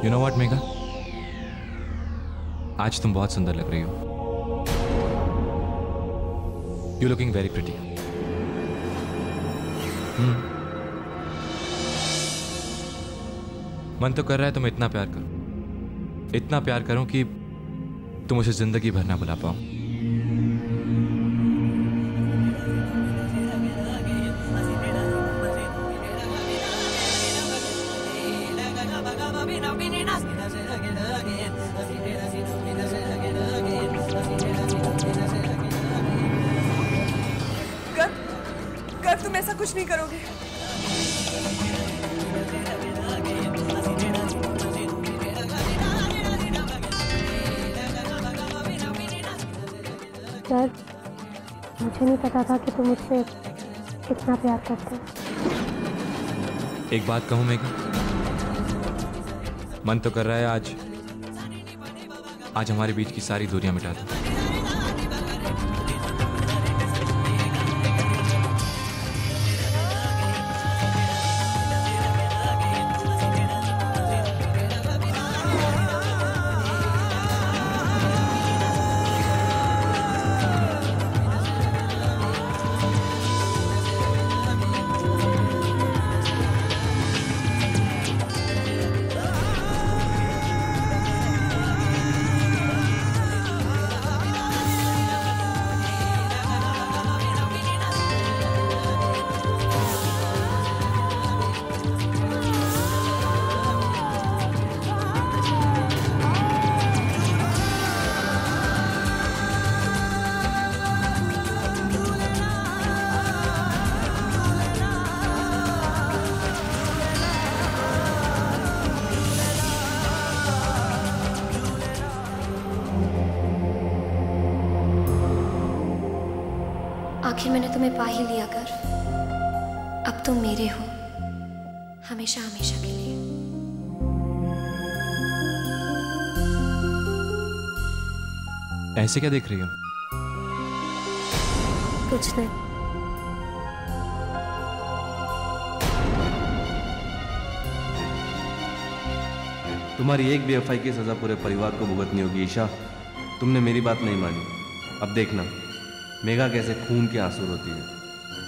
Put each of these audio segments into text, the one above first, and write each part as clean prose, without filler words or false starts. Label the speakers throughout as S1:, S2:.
S1: You know what, Megha? आज तुम बहुत सुंदर लग रही हो। You're looking very pretty. मन तो कर रहा है तुम इतना प्यार करो, इतना प्यार करूं कि तुम उसे जिंदगी भर ना भुला पाओ।
S2: गर्व, तुम ऐसा कुछ नहीं करोगे।
S3: सर, मुझे नहीं पता था कि तुम मुझसे इतना प्यार करते हो।
S1: एक बात कहूं मेघा, मन तो कर रहा है आज हमारे बीच की सारी दूरियां मिटा दो।
S3: आखिर मैंने तुम्हें पा ही लिया कर। अब तुम मेरे हो, हमेशा हमेशा के लिए।
S1: ऐसे क्या देख रही हो?
S3: कुछ नहीं।
S4: तुम्हारी एक बेवफाई की सजा पूरे परिवार को भुगतनी होगी ईशा। तुमने मेरी बात नहीं मानी। अब देखना मेघा कैसे खून के आंसू रोती है।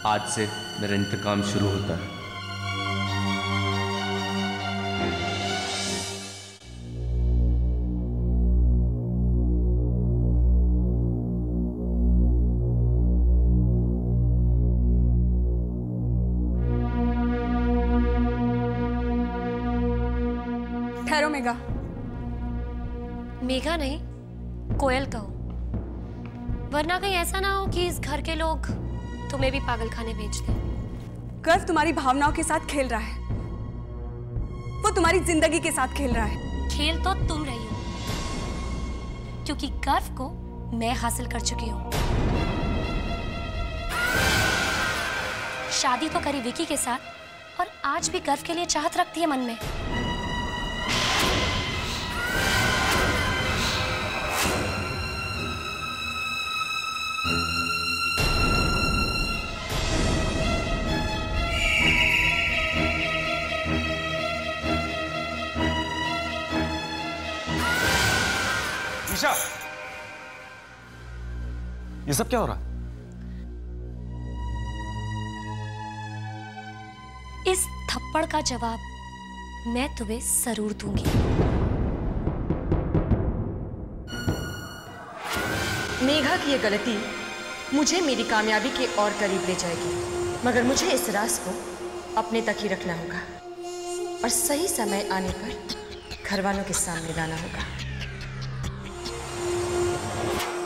S4: आज से मेरा इंतकाम शुरू होता है।
S2: ठहरो मेघा।
S3: मेघा नहीं, कोयल कहो, वरना कहीं ऐसा ना हो कि इस घर के लोग तुम्हें भी पागल खाने भेज दें।
S2: गर्व तुम्हारी भावनाओं के साथ खेल रहा है, वो तुम्हारी जिंदगी के साथ खेल रहा है।
S3: खेल तो तुम रही हो, क्योंकि गर्व को मैं हासिल कर चुकी हूं। शादी तो करी विकी के साथ, और आज भी गर्व के लिए चाहत रखती है मन में।
S5: ईशा, ये सब क्या हो रहा है?
S3: इस थप्पड़ का जवाब मैं तुम्हें जरूर दूंगी।
S6: मेघा की ये गलती मुझे मेरी कामयाबी के और करीब ले जाएगी, मगर मुझे इस राज को अपने तक ही रखना होगा और सही समय आने पर घर वालों के सामने लाना होगा।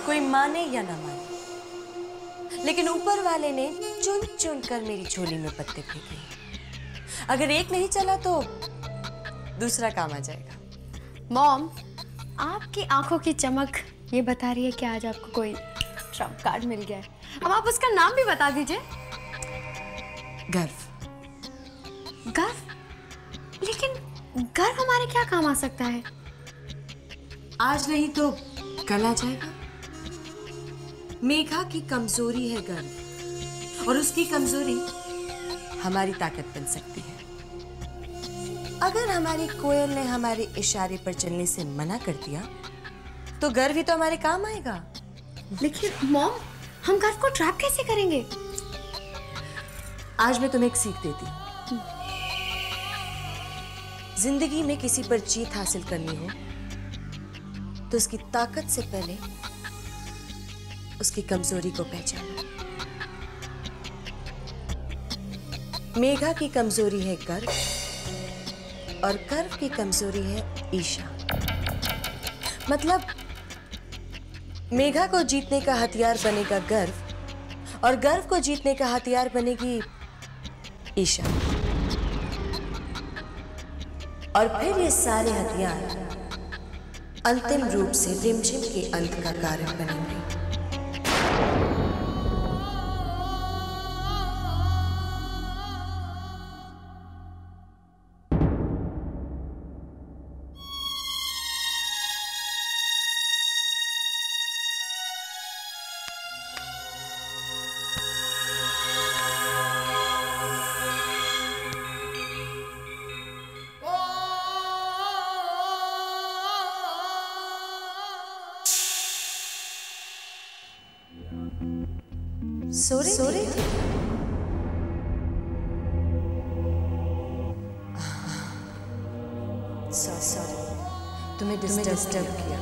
S6: कोई माने या ना माने, लेकिन ऊपर वाले ने चुन चुन कर मेरी झोली में पत्ते फेंके। अगर एक नहीं चला तो दूसरा काम आ जाएगा।
S7: मॉम, आपकी आंखों की चमक ये बता रही है कि आज आपको कोई ट्रम्प कार्ड मिल गया है। अब आप उसका नाम भी बता दीजिए।
S6: गर्व।
S7: गर्व? लेकिन गर्व हमारे क्या काम आ सकता है?
S6: आज नहीं तो कल आ जाएगा। मेघा की कमजोरी है गर्व, और उसकी कमजोरी हमारी ताकत बन सकती है। अगर हमारी कोयल ने हमारे इशारे पर चलने से मना कर दिया तो गर्व ही तो हमारे काम आएगा।
S7: लेकिन मॉम, हम गर्व को ट्रैप कैसे करेंगे?
S6: आज मैं तुम्हें एक सीख देती हूँ। जिंदगी में किसी पर जीत हासिल करनी हो तो उसकी ताकत से पहले उसकी कमजोरी को पहचानो। मेघा की कमजोरी है गर्व और गर्व की कमजोरी है ईशा। मतलब मेघा को जीतने का हथियार बनेगा गर्व और गर्व को जीतने का हथियार बनेगी ईशा। और फिर ये सारे हथियार अंतिम रूप से रिमझिम के अंत का कारण बनेंगे। सो रहे थे? सॉरी, तुम्हें डिस्टर्ब किया।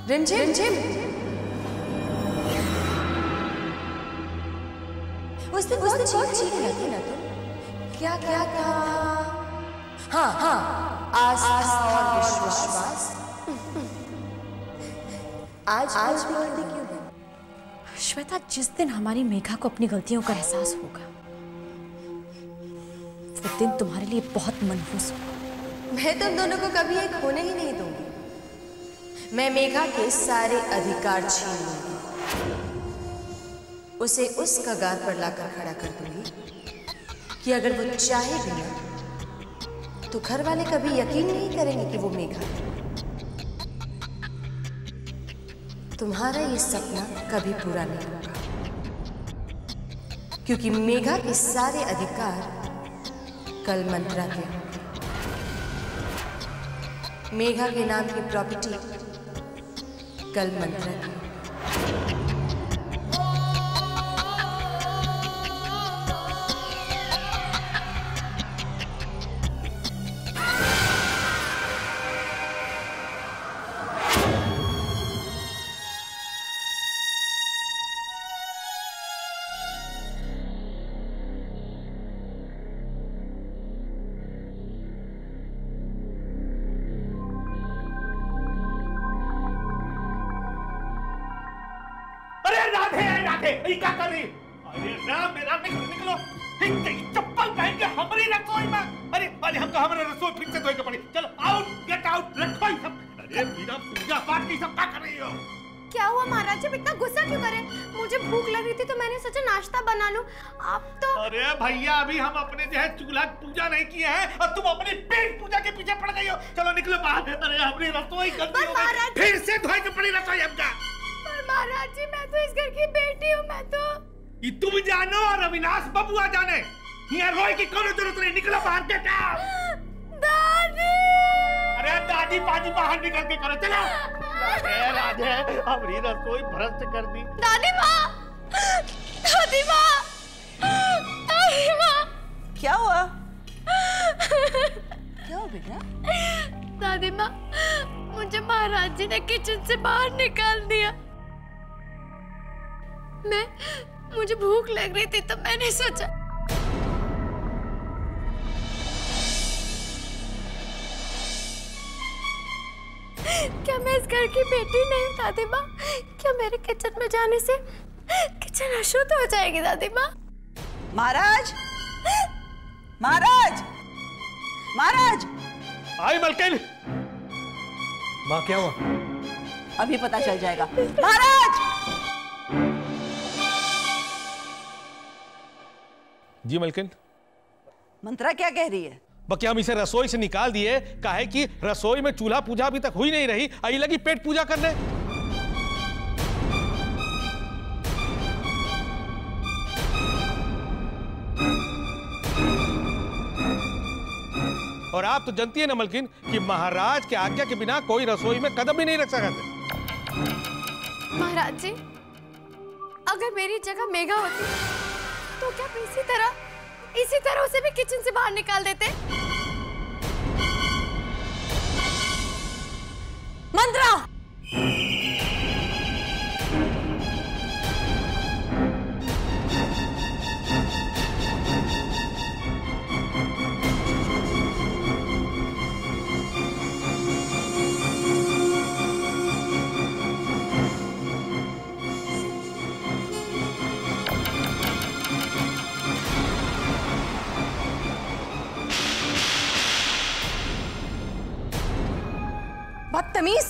S6: रिमझिम, उस दिन बहुत चीख रही थी ना तुम। क्या हाँ, आस्था और विश्वास। आज बोलती क्यों है?
S8: श्वेता, जिस दिन हमारी मेघा को अपनी गलतियों का एहसास होगा वो दिन तुम्हारे लिए बहुत मनहूस होगा।
S6: मैं तुम दोनों को कभी एक होने ही नहीं दूंगी। मैं मेघा के सारे अधिकार छीन लूंगी, उसे उस कगार पर लाकर खड़ा कर दूंगी कि अगर वो चाहे भी ना तो घर वाले कभी यकीन नहीं करेंगे कि वो मेघा है। तुम्हारा ये सपना कभी पूरा नहीं होगा क्योंकि मेघा के सारे अधिकार कल मंत्रा के होंगे। मेघा के नाम की प्रॉपर्टी कल मंत्रा की होगी।
S5: क्या कर रही? अरे राम निकलो। चप्पल पहन के हमारी रसोई में। अरे हमको हमारे रसोई फिर से धोई के पड़ी। चलो आउट, गेट आउट, रखो ये सब। अरे बिना पूजा पाठ की सब क्या कर रही हो?
S7: क्या हुआ महाराज, जब इतना गुस्सा क्यों करे? मुझे भूख लग रही थी तो मैंने सोचा नाश्ता बना लूं। आप तो
S5: अरे भैया, अभी हम अपने जो है चूल्हा पूजा नहीं किए हैं और तुम अपनी पेट पूजा के पीछे पड़ गई हो। चलो निकलो बाहर। अरे हमारी रसोई गंदी हो गई, फिर से धोई के पड़ी रसोई हमका।
S7: महाराज जी, मैं तो इस घर की बेटी हूँ। मैं तो
S5: ये तुम जानो और अविनाश बबुआ जाने। यहाँ रोए की कोई जरूरत नहीं। निकलो बाहर के टाप।
S7: दादी!
S5: अरे दादी पाजी बाहर निकल के करो। चलो। राधे हमारी रसोई भ्रष्ट कर दी।
S7: दादी माँ! दादी माँ! दादी माँ!
S6: क्या हुआ? क्या हुआ बेटा?
S7: दादी माँ, मुझे महाराज जी ने किचन से बाहर निकाल दिया। मुझे भूख लग रही थी तो मैंने सोचा। क्या मैं इस घर की बेटी नहीं हूँ दादी माँ? क्या मेरे किचन में जाने से किचन अशुद्ध हो जाएगी दादी माँ?
S9: महाराज, महाराज, महाराज!
S5: आई मलकिन।
S4: माँ क्या हुआ?
S9: अभी पता चल जाएगा। महाराज!
S5: जी मलकिन।
S9: मंत्रा क्या कह रही है?
S5: बाकी हम इसे रसोई से निकाल दिए। काहे कि रसोई में चूल्हा पूजा अभी तक हुई नहीं रही, आई लगी पेट पूजा करने। और आप तो जानती है ना मलकिन कि महाराज के आज्ञा के बिना कोई रसोई में कदम भी नहीं रख सकते।
S7: महाराज जी, अगर मेरी जगह मेघा होती तो क्या इसी तरह उसे भी किचन से बाहर निकाल देते?
S8: मंत्रा! बदतमीज!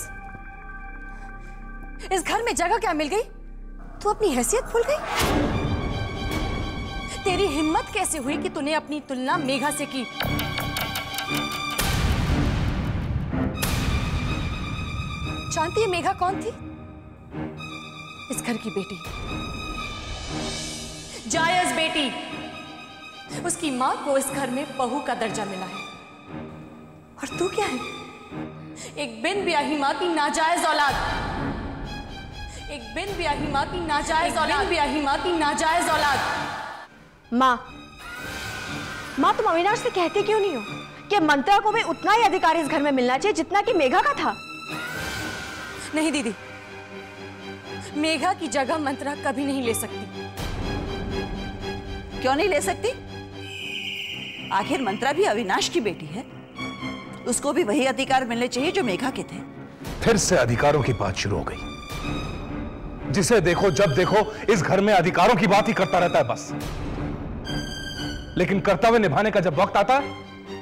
S8: इस घर में जगह क्या मिल गई? तू अपनी हैसियत भूल गई? तेरी हिम्मत कैसे हुई कि तूने अपनी तुलना मेघा से की? जानती है मेघा कौन थी? इस घर की बेटी, जायज बेटी। उसकी मां को इस घर में बहू का दर्जा मिला है, और तू क्या है? एक बिन ब्याही मां की नाजायज औलाद। एक बिन ब्याही मां की नाजायज औलाद। ब्याही मां की नाजायज औलाद। माँ तुम अविनाश से कहते क्यों नहीं हो कि मंत्रा को भी उतना ही अधिकार इस घर में मिलना चाहिए जितना कि मेघा का था?
S2: नहीं दीदी, मेघा की जगह मंत्रा कभी नहीं ले सकती।
S9: क्यों नहीं ले सकती? आखिर मंत्रा भी अविनाश की बेटी है, उसको भी वही अधिकार मिलने चाहिए जो मेघा के थे।
S10: फिर से अधिकारों की बात शुरू हो गई। जिसे देखो जब देखो इस घर में अधिकारों की बात ही करता रहता है बस। लेकिन कर्तव्य निभाने का जब वक्त आता है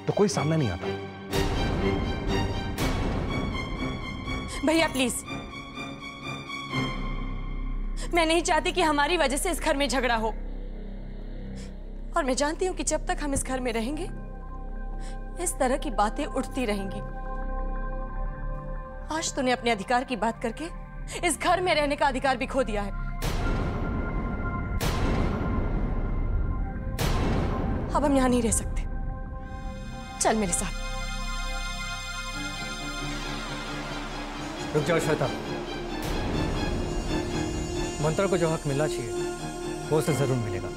S10: तो कोई सामने नहीं आता।
S2: भैया प्लीज, मैं नहीं चाहती कि हमारी वजह से इस घर में झगड़ा हो, और मैं जानती हूं कि जब तक हम इस घर में रहेंगे इस तरह की बातें उठती रहेंगी। आज तूने अपने अधिकार की बात करके इस घर में रहने का अधिकार भी खो दिया है। अब हम यहां नहीं रह सकते, चल मेरे साथ।
S11: रुक जाओ श्वेता, मंत्रा को जो हक मिलना चाहिए वो उसे जरूर मिलेगा।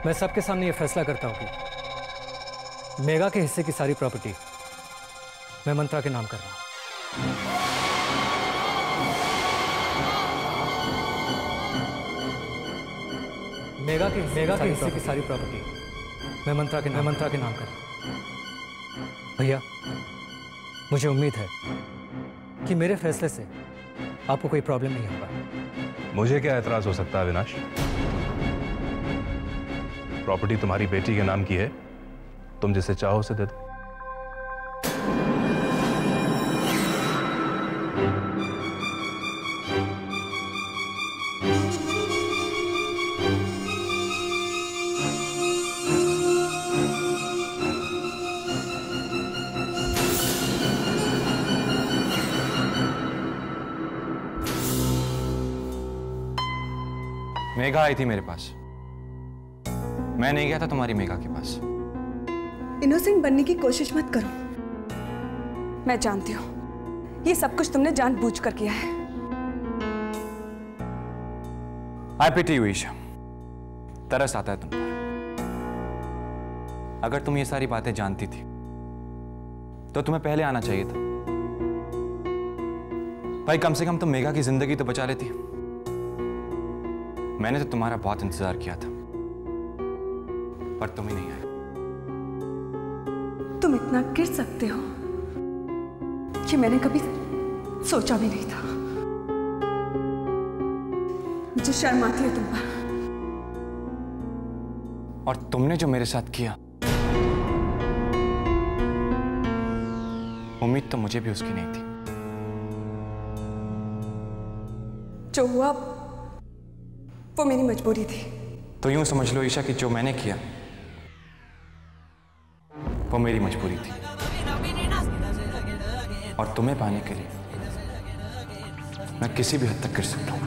S11: मैं सबके सामने ये फैसला करता हूं कि मेघा के हिस्से की सारी प्रॉपर्टी मैं मंत्रा के नाम कर रहा हूं। मेघा के हिस्से की सारी प्रॉपर्टी मैं मंत्रा के नाम कर रहा हूं। भैया, मुझे उम्मीद है कि मेरे फैसले से आपको कोई प्रॉब्लम नहीं होगा।
S10: मुझे क्या एतराज हो सकता है अविनाश? प्रॉपर्टी तुम्हारी बेटी के नाम की है, तुम जिसे चाहो उसे दे दो।
S1: मेघा आई थी मेरे पास, मैं नहीं गया था तुम्हारी मेघा के पास।
S2: इनोसेंट बनने की कोशिश मत करो, मैं जानती हूं ये सब कुछ तुमने जानबूझकर किया है।
S1: आई पिटी यू ईशा, तरस आता है तुम पर। अगर तुम ये सारी बातें जानती थी तो तुम्हें पहले आना चाहिए था। भाई कम से कम तुम मेघा की जिंदगी तो बचा लेती। मैंने तो तुम्हारा बहुत इंतजार किया था, पर तुम ही नहीं आए।
S2: तुम इतना गिर सकते हो कि मैंने कभी सोचा भी नहीं था। मुझे शर्म आती है तुम पर।
S1: और तुमने जो मेरे साथ किया, उम्मीद तो मुझे भी उसकी नहीं थी।
S2: जो हुआ वो मेरी मजबूरी थी।
S1: तो यूं समझ लो ईशा कि जो मैंने किया वो मेरी मजबूरी थी, और तुम्हें पाने के लिए मैं किसी भी हद तक गिर सकता हूं।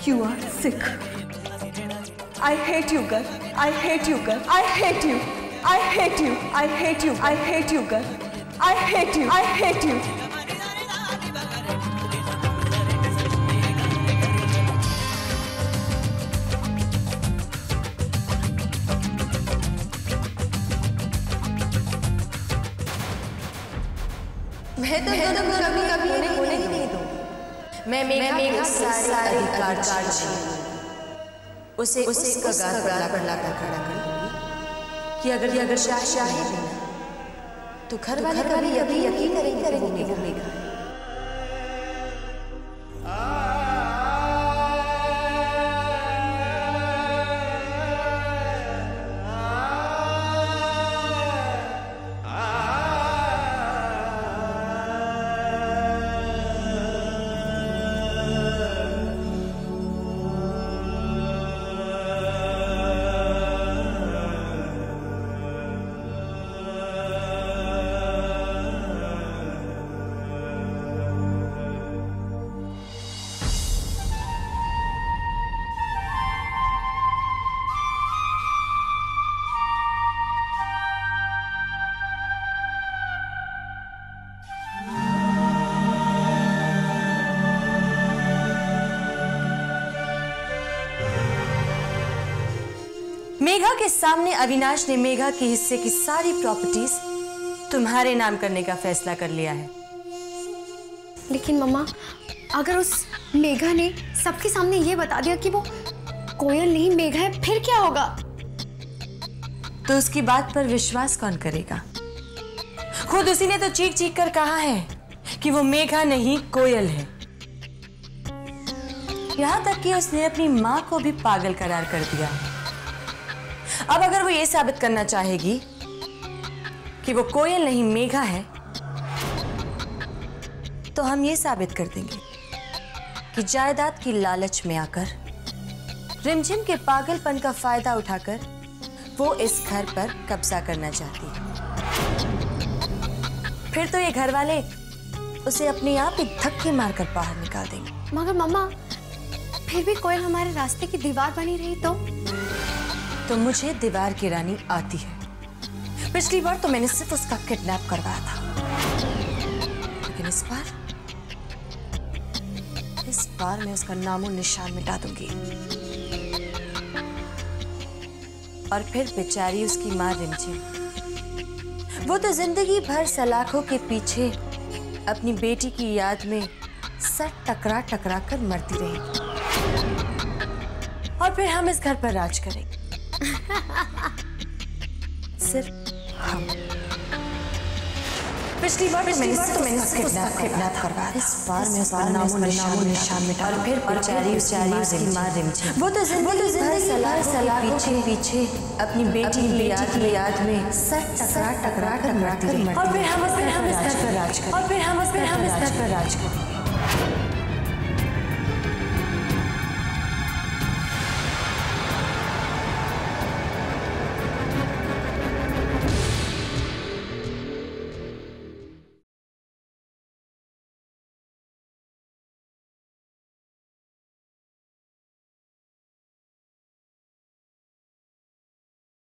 S9: You are sick. I hate you, girl. I hate you, girl. I hate you. I hate you. I hate you. I hate you, girl. I hate you. I hate you.
S6: मैं तो कभी कभी होने ही नहीं दूँ। मैं मेघा के सारे अधिकार छीन उसे कगार पर लाकर खड़ा करूँगी कि अगर शाही बिना तो घर वाले कभी यकीन करेंगे वो मेघा है। मेघा के सामने अविनाश ने मेघा के हिस्से की सारी प्रॉपर्टीज तुम्हारे नाम करने का फैसला कर लिया है।
S7: लेकिन मम्मा, अगर उस मेघा ने सबके सामने ये बता दिया कि वो कोयल नहीं मेघा है, फिर क्या होगा?
S6: तो उसकी बात पर विश्वास कौन करेगा? खुद उसी ने तो चीख चीख कर कहा है कि वो मेघा नहीं कोयल है। यहां तक कि उसने अपनी मां को भी पागल करार कर दिया है। अब अगर वो ये साबित करना चाहेगी कि वो कोयल नहीं मेघा है, तो हम ये साबित कर देंगे कि जायदाद की लालच में आकर रिमझिम के पागलपन का फायदा उठाकर वो इस घर पर कब्जा करना चाहती है। फिर तो ये घर वाले उसे अपने आप ही धक्के मारकर बाहर निकाल देंगे।
S7: मगर मम्मा, फिर भी कोयल हमारे रास्ते की दीवार बनी रही तो
S6: मुझे दीवार की रानी आती है। पिछली बार तो मैंने सिर्फ उसका किडनैप करवाया था, लेकिन इस बार मैं उसका नामो निशान मिटा दूंगी। और फिर बेचारी उसकी मां रिमझिम, वो तो जिंदगी भर सलाखों के पीछे अपनी बेटी की याद में सर टकरा टकरा कर मरती रहेगी। और फिर हम इस घर पर राज करेंगे, सिर्फ हम। पिछली बार तो मैंने किडनैप करवाया, इस बार मैं उसका नामो निशान मिटा। और फिर बेचारी उसकी मां रिमझिम, वो तो जिंदगी भर सलाखों के पीछे अपनी बेटी की याद में सर टकरा कर मरती रहेगी। और फिर हम इस घर पर राज करेंगे।